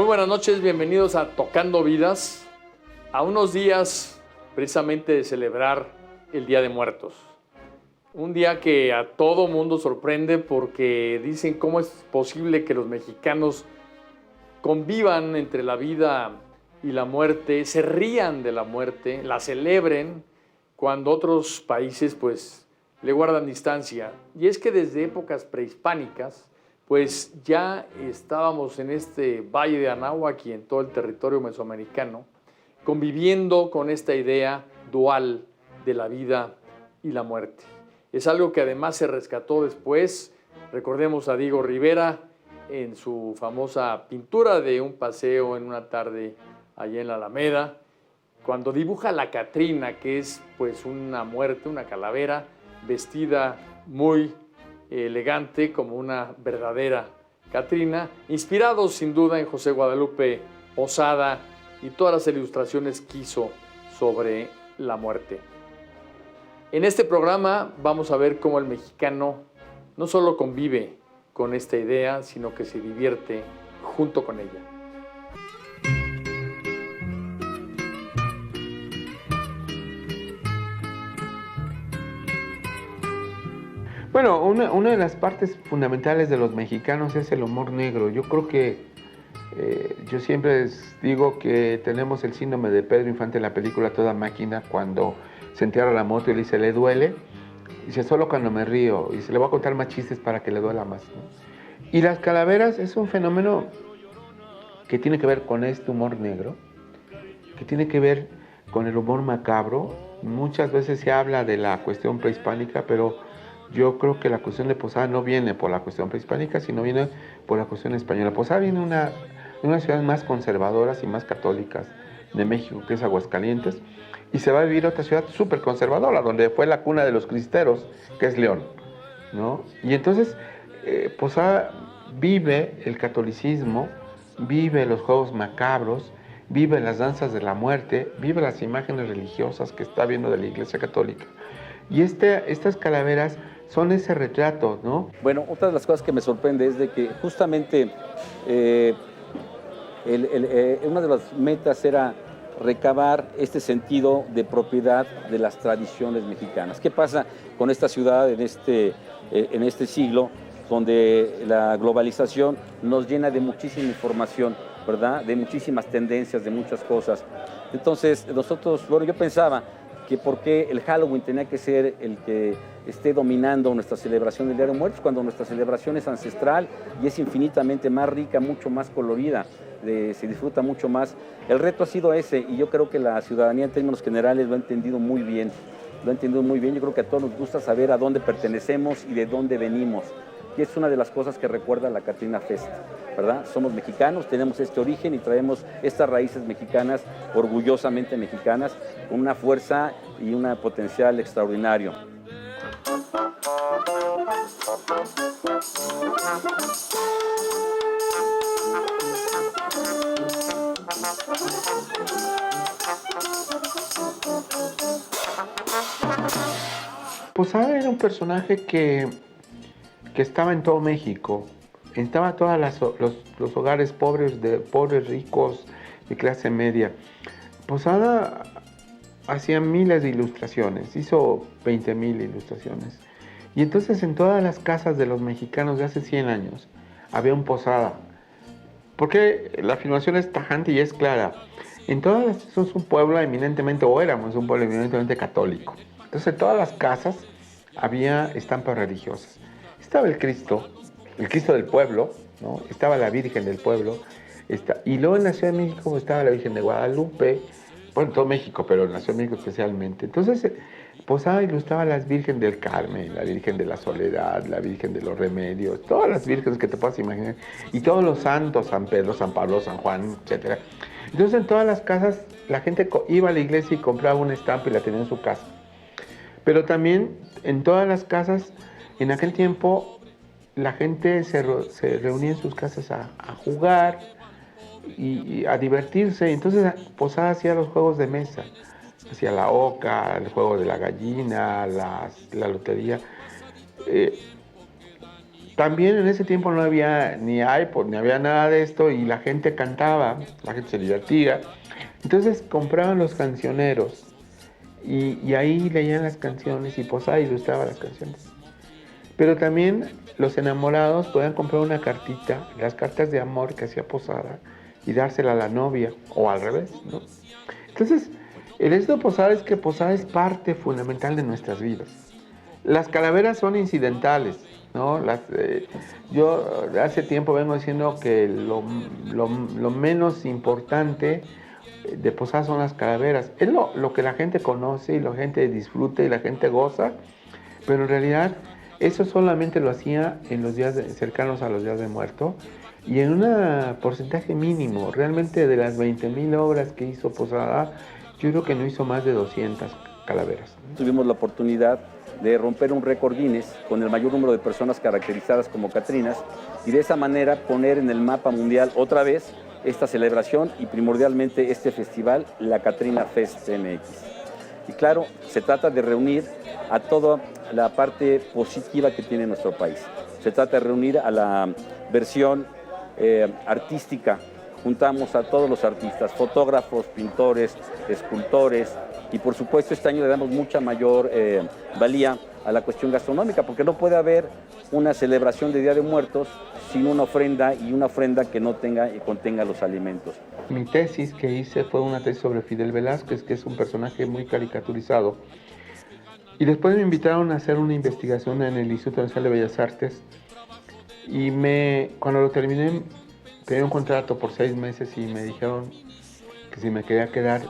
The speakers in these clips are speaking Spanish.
buenas noches, bienvenidos a Tocando Vidas, a unos días precisamente de celebrar el Día de Muertos. Un día que a todo mundo sorprende porque dicen cómo es posible que los mexicanos convivan entre la vida y la muerte, se rían de la muerte, la celebren, cuando otros países pues le guardan distancia. Y es que desde épocas prehispánicas pues ya estábamos en este Valle de Anáhuac y en todo el territorio mesoamericano, conviviendo con esta idea dual de la vida y la muerte. Es algo que además se rescató después, recordemos a Diego Rivera en su famosa pintura de un paseo en una tarde allá en la Alameda, cuando dibuja a la Catrina, que es pues una muerte, una calavera, vestida muy elegante como una verdadera Catrina, inspirado sin duda en José Guadalupe Posada y todas las ilustraciones que hizo sobre la muerte. En este programa vamos a ver cómo el mexicano no solo convive con esta idea, sino que se divierte junto con ella. Bueno, una de las partes fundamentales de los mexicanos es el humor negro. Yo creo que yo siempre digo que tenemos el síndrome de Pedro Infante en la película Toda Máquina, cuando se entierra la moto y le dice, ¿le duele? Y dice, solo cuando me río. Y se le voy a contar más chistes para que le duela más, ¿no? Y las calaveras es un fenómeno que tiene que ver con este humor negro, que tiene que ver con el humor macabro. Muchas veces se habla de la cuestión prehispánica, pero yo creo que la cuestión de Posada no viene por la cuestión prehispánica, sino viene por la cuestión española. Posada viene de una de las ciudades más conservadoras y más católicas de México, que es Aguascalientes, y se va a vivir a otra ciudad súper conservadora, donde fue la cuna de los cristeros, que es León, ¿no? Y entonces Posada vive el catolicismo, vive los juegos macabros, vive las danzas de la muerte, vive las imágenes religiosas que está viendo de la Iglesia Católica. Y estas calaveras son ese retrato, ¿no? Bueno, otra de las cosas que me sorprende es de que justamente una de las metas era recabar este sentido de propiedad de las tradiciones mexicanas. ¿Qué pasa con esta ciudad en este siglo, donde la globalización nos llena de muchísima información, ¿verdad? De muchísimas tendencias, de muchas cosas. Entonces, yo pensaba que por qué el Halloween tenía que ser el que esté dominando nuestra celebración del Día de Muertos, cuando nuestra celebración es ancestral y es infinitamente más rica, mucho más colorida, se disfruta mucho más. El reto ha sido ese, y yo creo que la ciudadanía en términos generales lo ha entendido muy bien. Yo creo que a todos nos gusta saber a dónde pertenecemos y de dónde venimos. Y es una de las cosas que recuerda la Catrina Fest, ¿verdad? Somos mexicanos, tenemos este origen y traemos estas raíces mexicanas, orgullosamente mexicanas, con una fuerza y un potencial extraordinario. Posada era un personaje que estaba en todo México, estaba en todos los hogares pobres, ricos, de clase media. Posada hacía miles de ilustraciones, hizo 20,000 ilustraciones. Y entonces en todas las casas de los mexicanos de hace 100 años había un Posada. Porque la afirmación es tajante y es clara. En todas las, somos un pueblo eminentemente, o éramos un pueblo eminentemente católico. Entonces en todas las casas había estampas religiosas. Estaba el Cristo del pueblo, ¿no? Estaba la Virgen del pueblo, y luego en la Ciudad de México estaba la Virgen de Guadalupe, bueno, en todo México, pero en la Ciudad de México especialmente. Entonces, Posada ilustraba a las Virgen del Carmen, la Virgen de la Soledad, la Virgen de los Remedios, todas las vírgenes que te puedas imaginar, y todos los santos, San Pedro, San Pablo, San Juan, etc. Entonces, en todas las casas, la gente iba a la iglesia y compraba una estampa y la tenía en su casa. Pero también, en todas las casas, en aquel tiempo, la gente se reunía en sus casas a jugar y a divertirse. Entonces Posada hacía los juegos de mesa, hacía la oca, el juego de la gallina, la lotería. También en ese tiempo no había ni iPod, ni había nada de esto y la gente cantaba, la gente se divertía. Entonces compraban los cancioneros y ahí leían las canciones y Posada ilustraba las canciones. Pero también los enamorados podían comprar una cartita, las cartas de amor que hacía Posada y dársela a la novia o al revés, ¿no? Entonces, el éxito de Posada es que Posada es parte fundamental de nuestras vidas. Las calaveras son incidentales, ¿no? Yo hace tiempo vengo diciendo que lo menos importante de Posada son las calaveras. Es lo que la gente conoce y la gente disfruta y la gente goza, pero en realidad eso solamente lo hacía en los días cercanos a los días de muerto y en un porcentaje mínimo. Realmente de las 20,000 obras que hizo Posada, yo creo que no hizo más de 200 calaveras. Tuvimos la oportunidad de romper un récord Guinness con el mayor número de personas caracterizadas como Catrinas y de esa manera poner en el mapa mundial otra vez esta celebración y primordialmente este festival, la Catrina Fest MX. Y claro, se trata de reunir a toda la parte positiva que tiene nuestro país. Se trata de reunir a la versión artística. Juntamos a todos los artistas, fotógrafos, pintores, escultores, y por supuesto este año le damos mucha mayor valía a la cuestión gastronómica, porque no puede haber una celebración de Día de Muertos sin una ofrenda y una ofrenda que no tenga y contenga los alimentos. Mi tesis que hice fue una tesis sobre Fidel Velázquez, que es un personaje muy caricaturizado. Y después me invitaron a hacer una investigación en el Instituto Nacional de Bellas Artes. Y cuando lo terminé, tenía un contrato por 6 meses y me dijeron que si me quería quedar.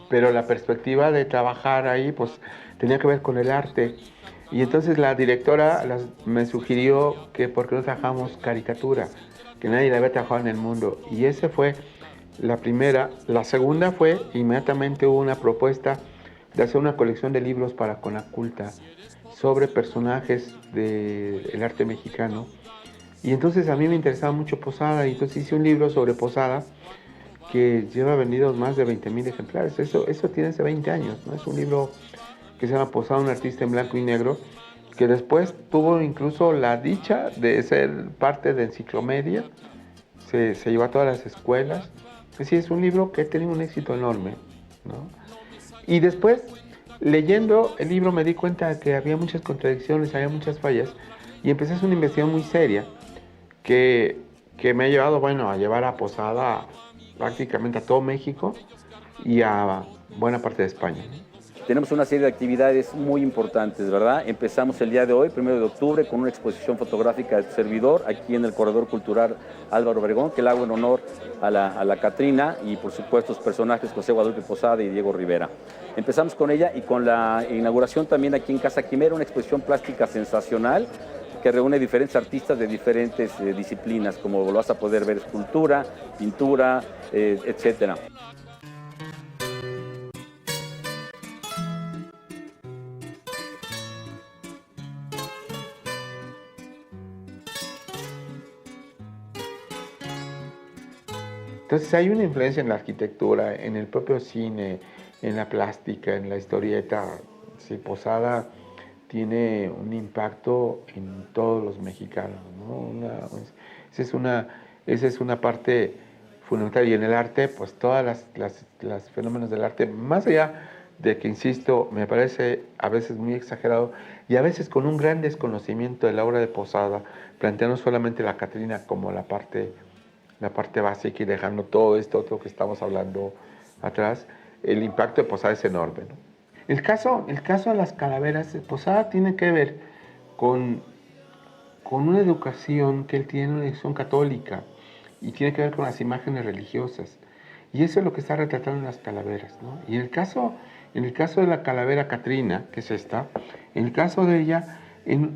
Pero la perspectiva de trabajar ahí, pues tenía que ver con el arte. Y entonces la directora me sugirió que por qué no trabajamos caricatura, que nadie la había trabajado en el mundo. Y esa fue la primera. La segunda fue, inmediatamente hubo una propuesta de hacer una colección de libros para Conaculta sobre personajes del arte mexicano. Y entonces a mí me interesaba mucho Posada, y entonces hice un libro sobre Posada que lleva vendidos más de 20,000 ejemplares. Eso tiene hace 20 años, ¿no? Es un libro que se llama Posada, un artista en blanco y negro, que después tuvo incluso la dicha de ser parte de Enciclomedia, se llevó a todas las escuelas. Es decir, es un libro que ha tenido un éxito enorme, ¿no? Y después, leyendo el libro, me di cuenta de que había muchas contradicciones, había muchas fallas, y empecé a hacer una investigación muy seria que me ha llevado, bueno, a llevar a Posada prácticamente a todo México y a buena parte de España, ¿no? Tenemos una serie de actividades muy importantes, ¿verdad? Empezamos el día de hoy, 1 de octubre, con una exposición fotográfica de tu servidor aquí en el Corredor Cultural Álvaro Obregón, que le hago en honor a la Catrina y por supuesto los personajes José Guadalupe Posada y Diego Rivera. Empezamos con ella y con la inauguración también aquí en Casa Quimera, una exposición plástica sensacional que reúne diferentes artistas de diferentes disciplinas, como lo vas a poder ver, escultura, pintura, etcétera. Entonces hay una influencia en la arquitectura, en el propio cine, en la plástica, en la historieta. Sí, Posada tiene un impacto en todos los mexicanos, ¿no? Esa es una parte fundamental. Y en el arte, pues todas las fenómenos del arte, más allá de que, insisto, me parece a veces muy exagerado y a veces con un gran desconocimiento de la obra de Posada, planteando solamente la Catrina como la parte básica y dejando todo esto otro que estamos hablando atrás. El impacto de Posada es enorme, ¿no? El caso de las calaveras de Posada tiene que ver con una educación que él tiene, una educación católica, y tiene que ver con las imágenes religiosas. Y eso es lo que está retratando en las calaveras, ¿no? Y en el caso de la calavera Catrina, que es esta, en el caso de ella,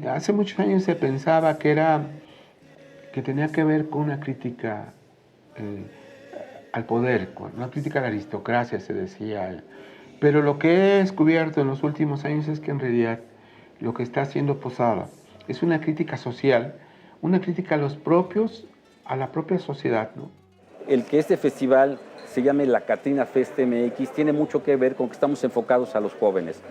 hace muchos años se pensaba que tenía que ver con una crítica al poder, con una crítica a la aristocracia, se decía. Pero lo que he descubierto en los últimos años es que en realidad lo que está haciendo Posada es una crítica social, una crítica a la propia sociedad, ¿no? El que este festival se llame la Catrina Fest MX tiene mucho que ver con que estamos enfocados a los jóvenes.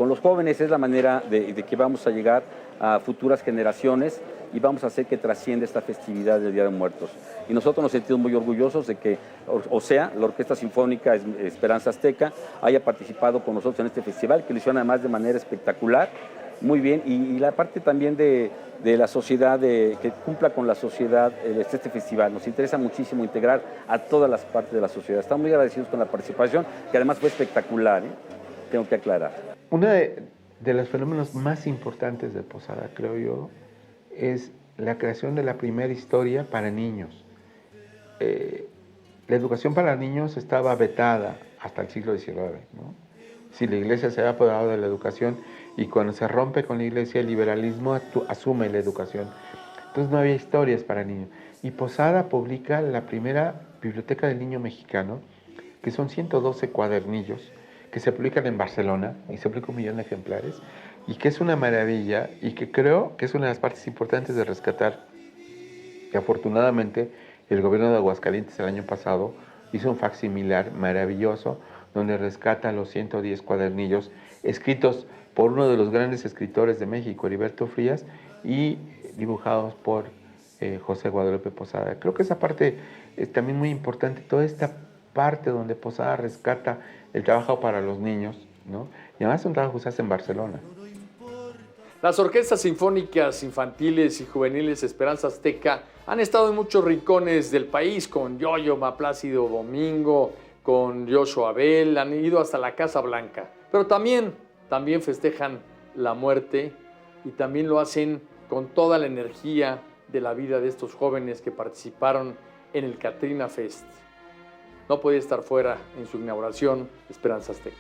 con los jóvenes. Es la manera de que vamos a llegar a futuras generaciones y vamos a hacer que trascienda esta festividad del Día de Muertos. Y nosotros nos sentimos muy orgullosos de que, o sea, la Orquesta Sinfónica Esperanza Azteca haya participado con nosotros en este festival, que lo hicieron además de manera espectacular, muy bien, y la parte también de la sociedad, que cumpla con la sociedad este festival. Nos interesa muchísimo integrar a todas las partes de la sociedad. Estamos muy agradecidos con la participación, que además fue espectacular, tengo que aclarar. Uno de los fenómenos más importantes de Posada, creo yo, es la creación de la primera historia para niños. La educación para niños estaba vetada hasta el siglo XIX, ¿no? Si la Iglesia se había apoderado de la educación, y cuando se rompe con la Iglesia, el liberalismo asume la educación. Entonces no había historias para niños. Y Posada publica la primera biblioteca del niño mexicano, que son 112 cuadernillos, que se publican en Barcelona, y se publican 1 millón de ejemplares, y que es una maravilla, y que creo que es una de las partes importantes de rescatar, que afortunadamente el gobierno de Aguascalientes el año pasado hizo un facsimilar maravilloso, donde rescata los 110 cuadernillos escritos por uno de los grandes escritores de México, Heriberto Frías, y dibujados por José Guadalupe Posada. Creo que esa parte es también muy importante, toda esta parte donde Posada rescata el trabajo para los niños, ¿no? Y además es un trabajo que se hace en Barcelona. Las orquestas sinfónicas infantiles y juveniles Esperanza Azteca han estado en muchos rincones del país, con Yo-Yo Ma Plácido Domingo, con Joshua Bell, han ido hasta la Casa Blanca, pero también festejan la muerte, y también lo hacen con toda la energía de la vida de estos jóvenes que participaron en el Katrina Fest. No podía estar fuera en su inauguración Esperanza Azteca.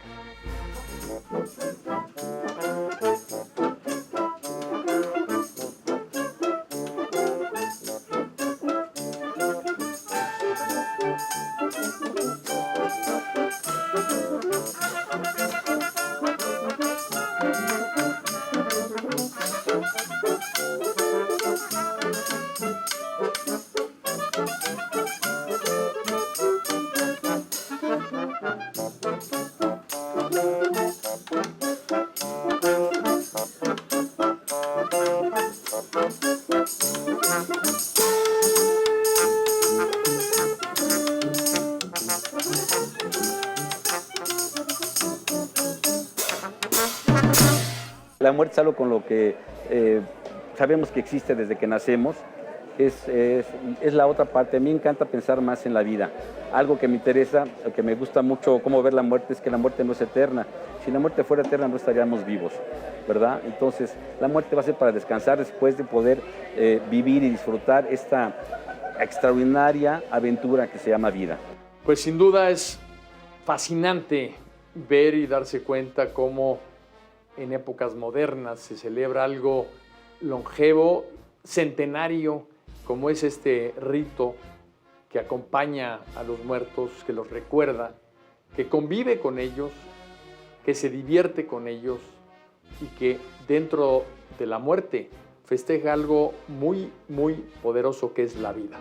La muerte es algo con lo que sabemos que existe desde que nacemos, es la otra parte. A mí me encanta pensar más en la vida. Algo que me interesa, que me gusta mucho cómo ver la muerte, es que la muerte no es eterna. Si la muerte fuera eterna no estaríamos vivos, ¿verdad? Entonces la muerte va a ser para descansar después de poder vivir y disfrutar esta extraordinaria aventura que se llama vida. Pues sin duda es fascinante ver y darse cuenta cómo en épocas modernas se celebra algo longevo, centenario, como es este rito que acompaña a los muertos, que los recuerda, que convive con ellos, que se divierte con ellos y que dentro de la muerte festeja algo muy, muy poderoso, que es la vida.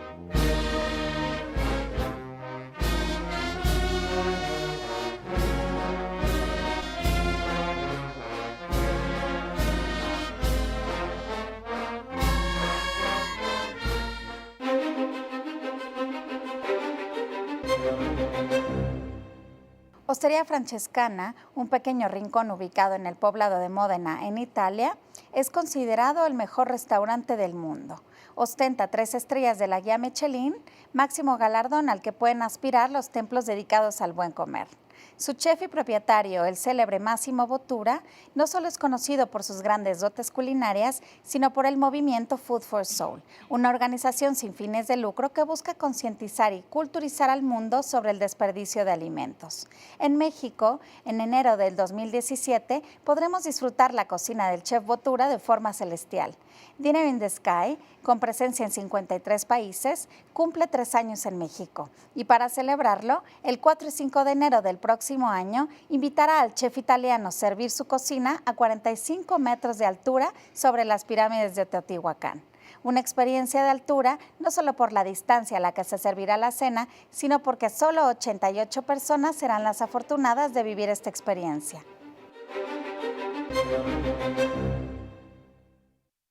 Osteria Francescana, un pequeño rincón ubicado en el poblado de Módena, en Italia, es considerado el mejor restaurante del mundo. Ostenta 3 estrellas de la guía Michelin, máximo galardón al que pueden aspirar los templos dedicados al buen comer. Su chef y propietario, el célebre Massimo Bottura, no solo es conocido por sus grandes dotes culinarias, sino por el movimiento Food for Soul, una organización sin fines de lucro que busca concientizar y culturizar al mundo sobre el desperdicio de alimentos. En México, en enero del 2017, podremos disfrutar la cocina del chef Bottura de forma celestial. Dinner in the Sky, con presencia en 53 países, cumple 3 años en México. Y para celebrarlo, el 4 y 5 de enero del próximo año, invitará al chef italiano a servir su cocina a 45 metros de altura sobre las pirámides de Teotihuacán. Una experiencia de altura no solo por la distancia a la que se servirá la cena, sino porque solo 88 personas serán las afortunadas de vivir esta experiencia.